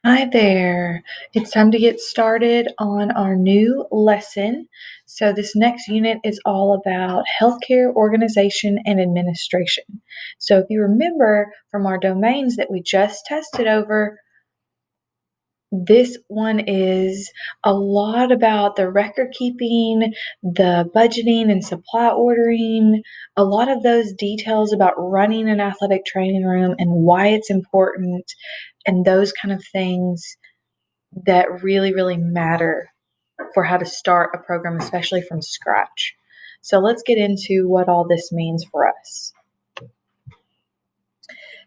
Hi there. It's time to get started on our new lesson. So, this next unit is all about healthcare organization and administration. So, if you remember from our domains that we just tested over, this one is a lot about the record keeping, the budgeting and supply ordering, a lot of those details about running an athletic training room and why it's important, and those kind of things that really, really matter for how to start a program, especially from scratch. So let's get into what all this means for us.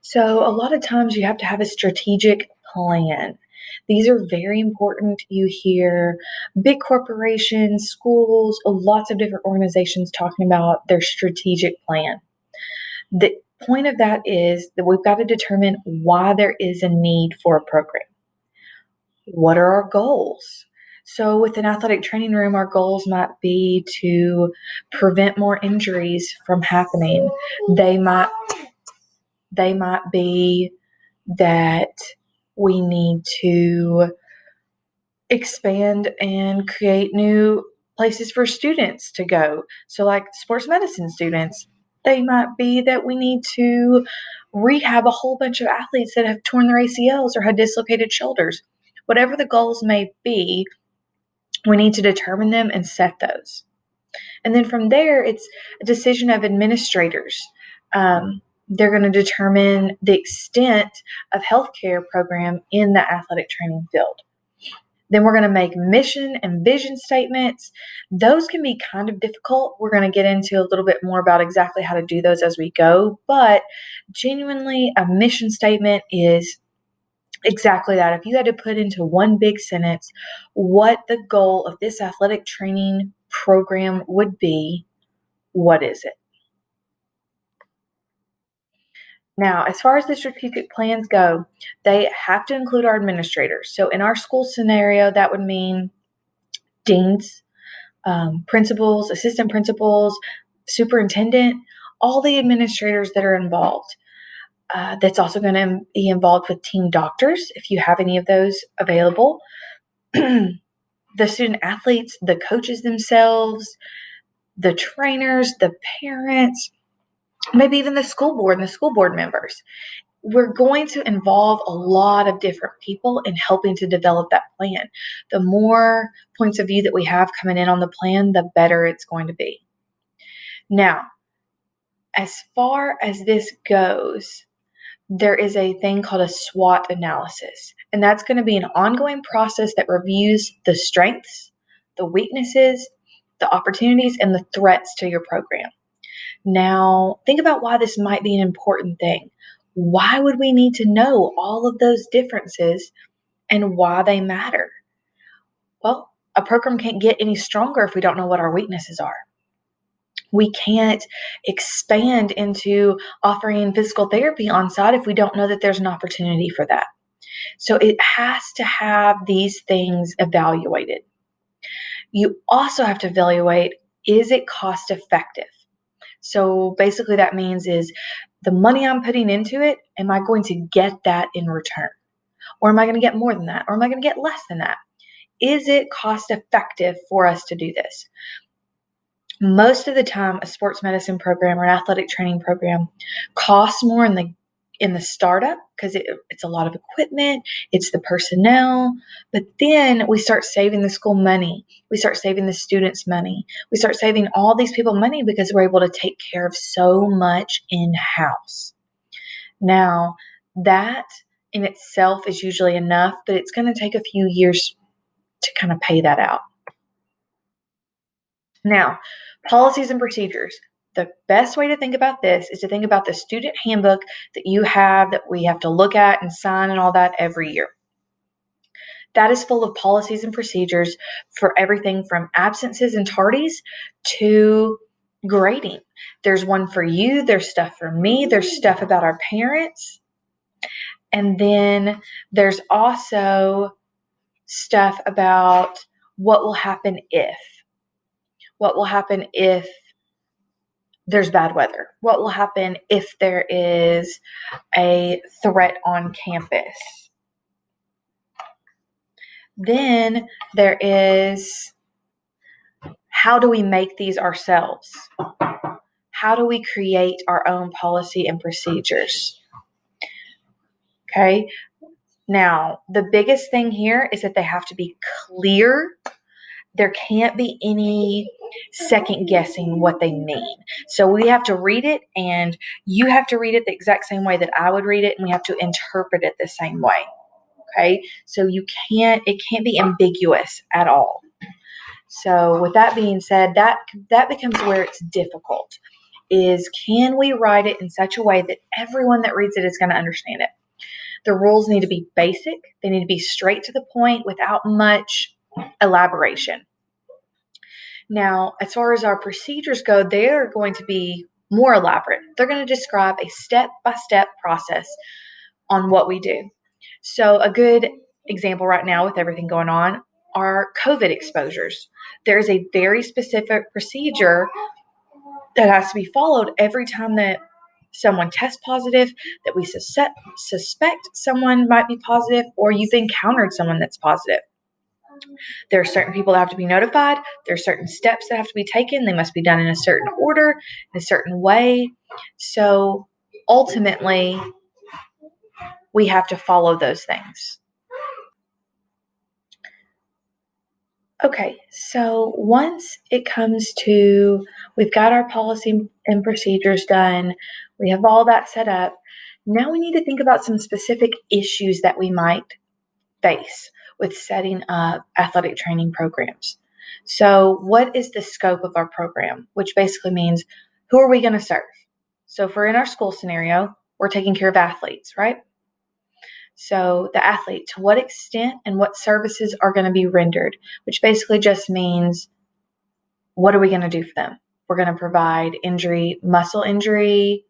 So, a lot of times you have to have a strategic plan. These are very important. You hear big corporations, schools, lots of different organizations talking about their strategic plan. The point of that is that we've got to determine why there is a need for a program. What are our goals? So, with an athletic training room, our goals might be to prevent more injuries from happening. They might be that we need to expand and create new places for students to go. So, like sports medicine students, they might be that we need to rehab a whole bunch of athletes that have torn their ACLs or had dislocated shoulders. Whatever the goals may be, we need to determine them and set those. And then from there, it's a decision of administrators. They're going to determine the extent of healthcare program in the athletic training field. Then we're going to make mission and vision statements. Those can be kind of difficult. We're going to get into a little bit more about exactly how to do those as we go. But genuinely, a mission statement is exactly that. If you had to put into one big sentence what the goal of this athletic training program would be, what is it? Now, as far as the strategic plans go, they have to include our administrators. So in our school scenario, that would mean deans, principals, assistant principals, superintendent, all the administrators that are involved. That's also going to be involved with team doctors, if you have any of those available. The student athletes, the coaches themselves, the trainers, the parents, maybe even the school board and the school board members. We're going to involve a lot of different people in helping to develop that plan. The more points of view that we have coming in on the plan, the better it's going to be. Now, as far as this goes, there is a thing called a SWOT analysis, and that's going to be an ongoing process that reviews the strengths, the weaknesses, the opportunities, and the threats to your program. Now, think about why this might be an important thing. Why would we need to know all of those differences and why they matter? Well, a program can't get any stronger if we don't know what our weaknesses are. We can't expand into offering physical therapy on site if we don't know that there's an opportunity for that. So it has to have these things evaluated. You also have to evaluate, is it cost effective? So basically that means is the money I'm putting into it, am I going to get that in return? Or am I going to get more than that? Or am I going to get less than that? Is it cost effective for us to do this? Most of the time, a sports medicine program or an athletic training program costs more in the startup because it's a lot of equipment, it's the personnel, but then we start saving the school money, we start saving the students money, we start saving all these people money because we're able to take care of so much in-house. Now, that in itself is usually enough, but it's going to take a few years to kind of pay that out. Now, policies and procedures. The best way to think about this is to think about the student handbook that you have that we have to look at and sign and all that every year. That is full of policies and procedures for everything from absences and tardies to grading. There's one for you, there's stuff for me, there's stuff about our parents, and then there's also stuff about what will happen if. What will happen if there's bad weather? What will happen if there is a threat on campus? Then there is, how do we make these ourselves? How do we create our own policy and procedures? Okay. Now, the biggest thing here is that they have to be clear. There can't be any second guessing what they mean. So we have to read it, and you have to read it the exact same way that I would read it, and we have to interpret it the same way. Okay? So it can't be ambiguous at all. So with that being said, that becomes where it's difficult. Is, can we write it in such a way that everyone that reads it is going to understand it? The rules need to be basic. They need to be straight to the point without much elaboration. Now, as far as our procedures go, they're going to be more elaborate. They're going to describe a step-by-step process on what we do. So a good example right now with everything going on are COVID exposures. There's a very specific procedure that has to be followed every time that someone tests positive, that we suspect someone might be positive, or you've encountered someone that's positive. There are certain people that have to be notified. There are certain steps that have to be taken. They must be done in a certain order, in a certain way. So ultimately, we have to follow those things. Okay, so once it comes to, we've got our policy and procedures done, we have all that set up, now we need to think about some specific issues that we might face with setting up athletic training programs. So what is the scope of our program? Which basically means, who are we going to serve? So if we're in our school scenario, we're taking care of athletes, right? So the athlete, to what extent and what services are going to be rendered, which basically just means, what are we going to do for them? We're going to provide muscle injury,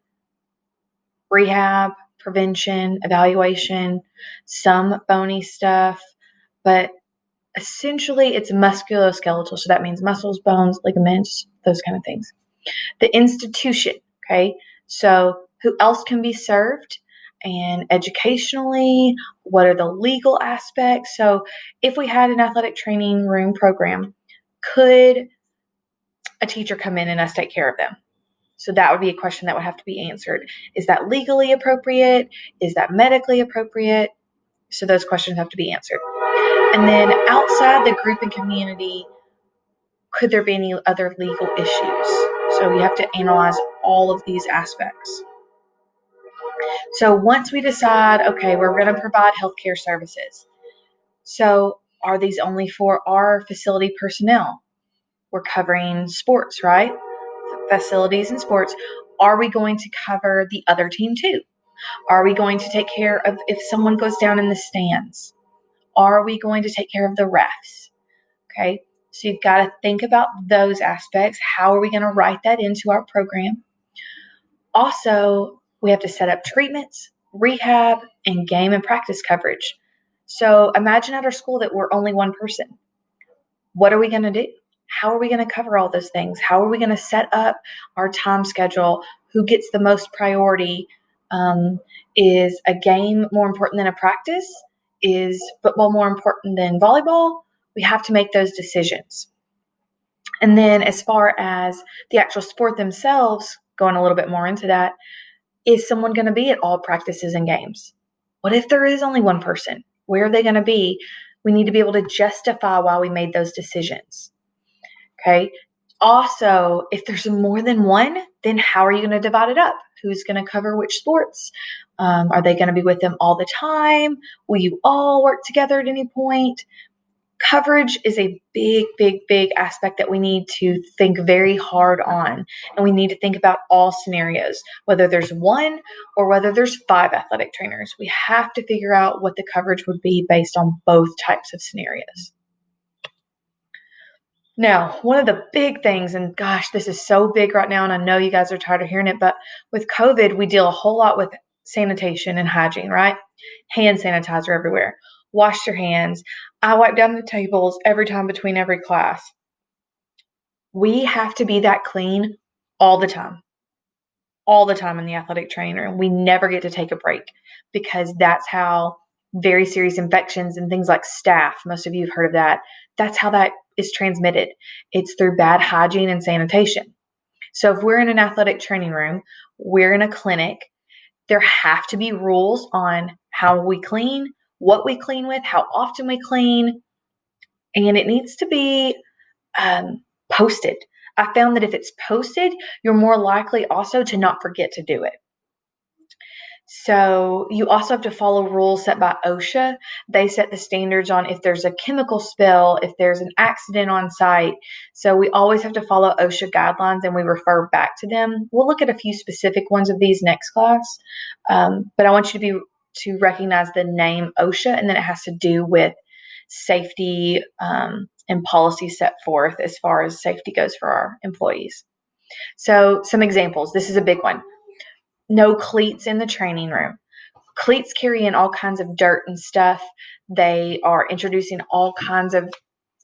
rehab, prevention, evaluation, some bony stuff, but essentially it's musculoskeletal. So that means muscles, bones, ligaments, those kind of things. The institution, okay? So who else can be served? And educationally, what are the legal aspects? So if we had an athletic training room program, could a teacher come in and us take care of them? So that would be a question that would have to be answered. Is that legally appropriate? Is that medically appropriate? So those questions have to be answered. And then outside the group and community, could there be any other legal issues? So you have to analyze all of these aspects. So once we decide, okay, we're going to provide healthcare services. So are these only for our facility personnel? We're covering sports, right? Facilities and sports. Are we going to cover the other team too? Are we going to take care of if someone goes down in the stands? Are we going to take care of the refs? Okay, so you've got to think about those aspects. How are we going to write that into our program? Also, we have to set up treatments, rehab, and game and practice coverage. So imagine at our school that we're only one person. What are we going to do? How are we going to cover all those things? How are we going to set up our time schedule? Who gets the most priority? Is a game more important than a practice? Is football more important than volleyball? We have to make those decisions. And then as far as the actual sport themselves, going a little bit more into that, is someone going to be at all practices and games? What if there is only one person? Where are they going to be? We need to be able to justify why we made those decisions. Okay. Also, if there's more than one, then how are you going to divide it up? Who's going to cover which sports? Are they going to be with them all the time? Will you all work together at any point? Coverage is a big, big, big aspect that we need to think very hard on. And we need to think about all scenarios, whether there's one or whether there's 5 athletic trainers. We have to figure out what the coverage would be based on both types of scenarios. Now, one of the big things, and gosh, this is so big right now, and I know you guys are tired of hearing it, but with COVID, we deal a whole lot with sanitation and hygiene, right? Hand sanitizer everywhere. Wash your hands. I wipe down the tables every time between every class. We have to be that clean all the time in the athletic training room. We never get to take a break because that's how very serious infections and things like staph. Most of you have heard of that. That's how that is transmitted. It's through bad hygiene and sanitation. So if we're in an athletic training room, we're in a clinic, there have to be rules on how we clean, what we clean with, how often we clean, and it needs to be posted. I found that if it's posted, you're more likely also to not forget to do it. So you also have to follow rules set by OSHA. They set the standards on if there's a chemical spill, if there's an accident on site. So we always have to follow OSHA guidelines and we refer back to them. We'll look at a few specific ones of these next class. But I want you to recognize the name OSHA, and then it has to do with safety and policy set forth as far as safety goes for our employees. So some examples. This is a big one. No cleats in the training room. Cleats carry in all kinds of dirt and stuff. They are introducing all kinds of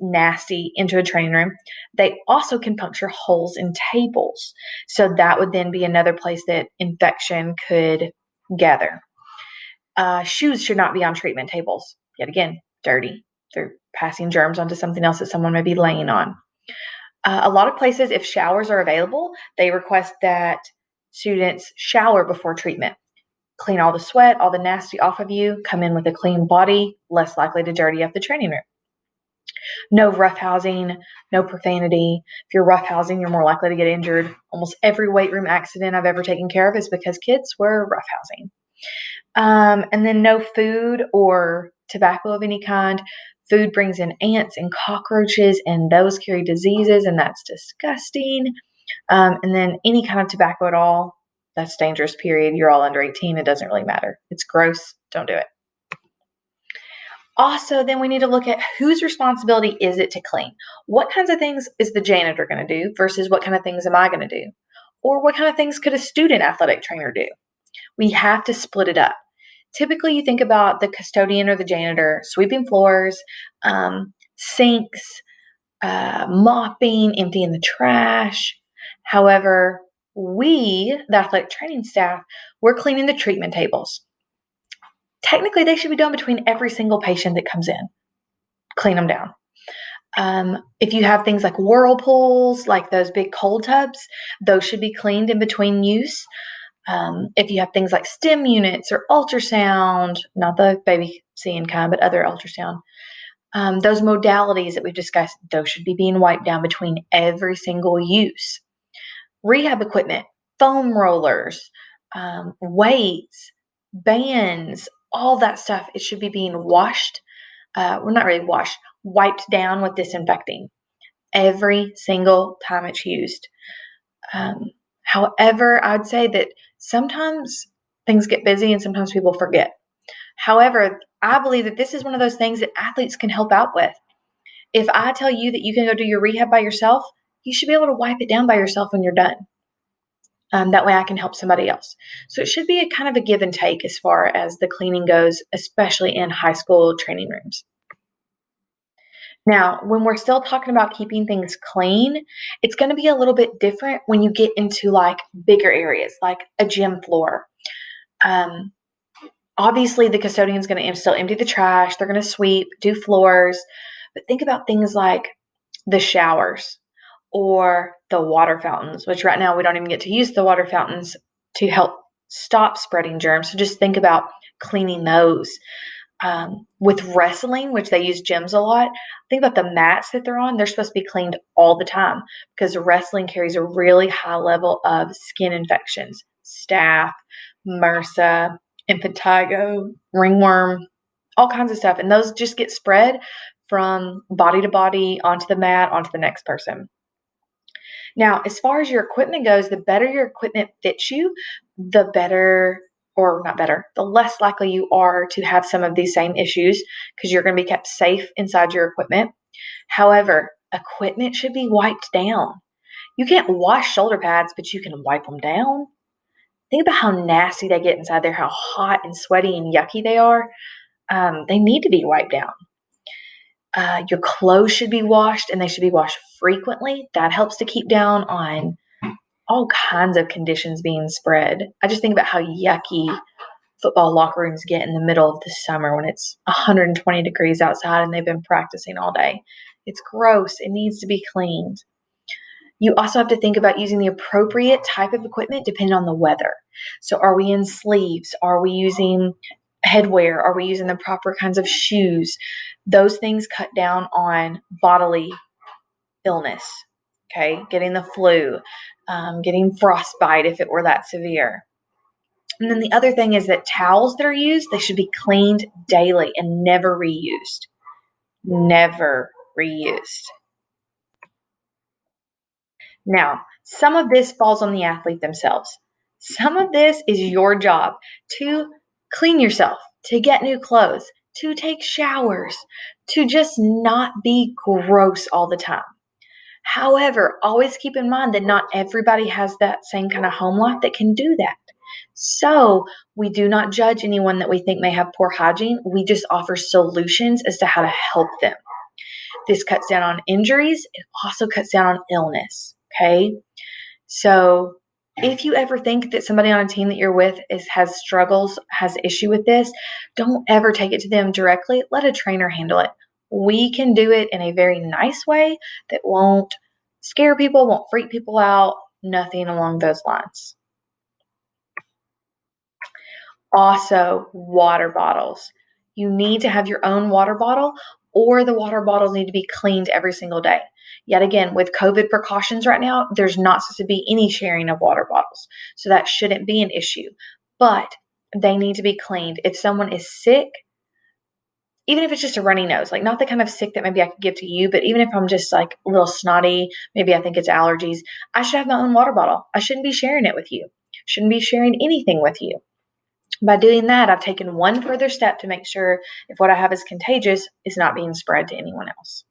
nasty into a training room. They also can puncture holes in tables. So that would then be another place that infection could gather. Shoes should not be on treatment tables. Yet again, dirty. They're passing germs onto something else that someone may be laying on. A lot of places, if showers are available, they request that students shower before treatment. Clean all the sweat, all the nasty off of you, come in with a clean body, less likely to dirty up the training room. No roughhousing, no profanity. If you're roughhousing, you're more likely to get injured. Almost every weight room accident I've ever taken care of is because kids were roughhousing. And then no food or tobacco of any kind. Food brings in ants and cockroaches, and those carry diseases, and that's disgusting. And then any kind of tobacco at all, that's dangerous, period. You're all under 18. It doesn't really matter. It's gross. Don't do it. Also, then we need to look at whose responsibility is it to clean? What kinds of things is the janitor going to do versus what kind of things am I going to do? Or what kind of things could a student athletic trainer do? We have to split it up. Typically, you think about the custodian or the janitor sweeping floors, sinks, mopping, emptying the trash. However, we, the athletic training staff, we're cleaning the treatment tables. Technically, they should be done between every single patient that comes in. Clean them down. If you have things like whirlpools, like those big cold tubs, those should be cleaned in between use. If you have things like STEM units or ultrasound, not the baby seeing kind, but other ultrasound, those modalities that we've discussed, those should be being wiped down between every single use. Rehab equipment, foam rollers, weights, bands, all that stuff, it should be being washed. Well, not really washed, wiped down with disinfecting every single time it's used. However, I'd say that sometimes things get busy and sometimes people forget. However, I believe that this is one of those things that athletes can help out with. If I tell you that you can go do your rehab by yourself, you should be able to wipe it down by yourself when you're done. That way I can help somebody else. So it should be a kind of a give and take as far as the cleaning goes, especially in high school training rooms. Now, when we're still talking about keeping things clean, it's going to be a little bit different when you get into like bigger areas, like a gym floor. Obviously, the custodian's going to still empty the trash. They're going to sweep, do floors. But think about things like the showers or the water fountains, which right now we don't even get to use the water fountains to help stop spreading germs. So just think about cleaning those. With wrestling, which they use gyms a lot, think about the mats that they're on. They're supposed to be cleaned all the time because wrestling carries a really high level of skin infections, staph, MRSA, impetigo, ringworm, all kinds of stuff. And those just get spread from body to body onto the mat, onto the next person. Now, as far as your equipment goes, the better your equipment fits you, the better, or not better, the less likely you are to have some of these same issues because you're going to be kept safe inside your equipment. However, equipment should be wiped down. You can't wash shoulder pads, but you can wipe them down. Think about how nasty they get inside there, how hot and sweaty and yucky they are. They need to be wiped down. Your clothes should be washed, and they should be washed frequently. That helps to keep down on all kinds of conditions being spread. I just think about how yucky football locker rooms get in the middle of the summer when it's 120 degrees outside and they've been practicing all day. It's gross. It needs to be cleaned. You also have to think about using the appropriate type of equipment depending on the weather. So are we in sleeves? Are we using headwear? Are we using the proper kinds of shoes? Those things cut down on bodily illness, okay? Getting the flu, getting frostbite if it were that severe. And then the other thing is that towels that are used, they should be cleaned daily and never reused. Never reused. Now, some of this falls on the athlete themselves. Some of this is your job to clean yourself, to get new clothes, to take showers, to just not be gross all the time. However, always keep in mind that not everybody has that same kind of home life that can do that. So we do not judge anyone that we think may have poor hygiene. We just offer solutions as to how to help them. This cuts down on injuries. It also cuts down on illness. Okay. So if you ever think that somebody on a team that you're with has struggles, has issue with this, don't ever take it to them directly. Let a trainer handle it. We can do it in a very nice way that won't scare people, won't freak people out, nothing along those lines. Also, water bottles. You need to have your own water bottle, or the water bottles need to be cleaned every single day. Yet again, with COVID precautions right now, there's not supposed to be any sharing of water bottles. So that shouldn't be an issue. But they need to be cleaned. If someone is sick, even if it's just a runny nose, like not the kind of sick that maybe I could give to you, but even if I'm just like a little snotty, maybe I think it's allergies, I should have my own water bottle. I shouldn't be sharing it with you. Shouldn't be sharing anything with you. By doing that, I've taken one further step to make sure if what I have is contagious, it's not being spread to anyone else.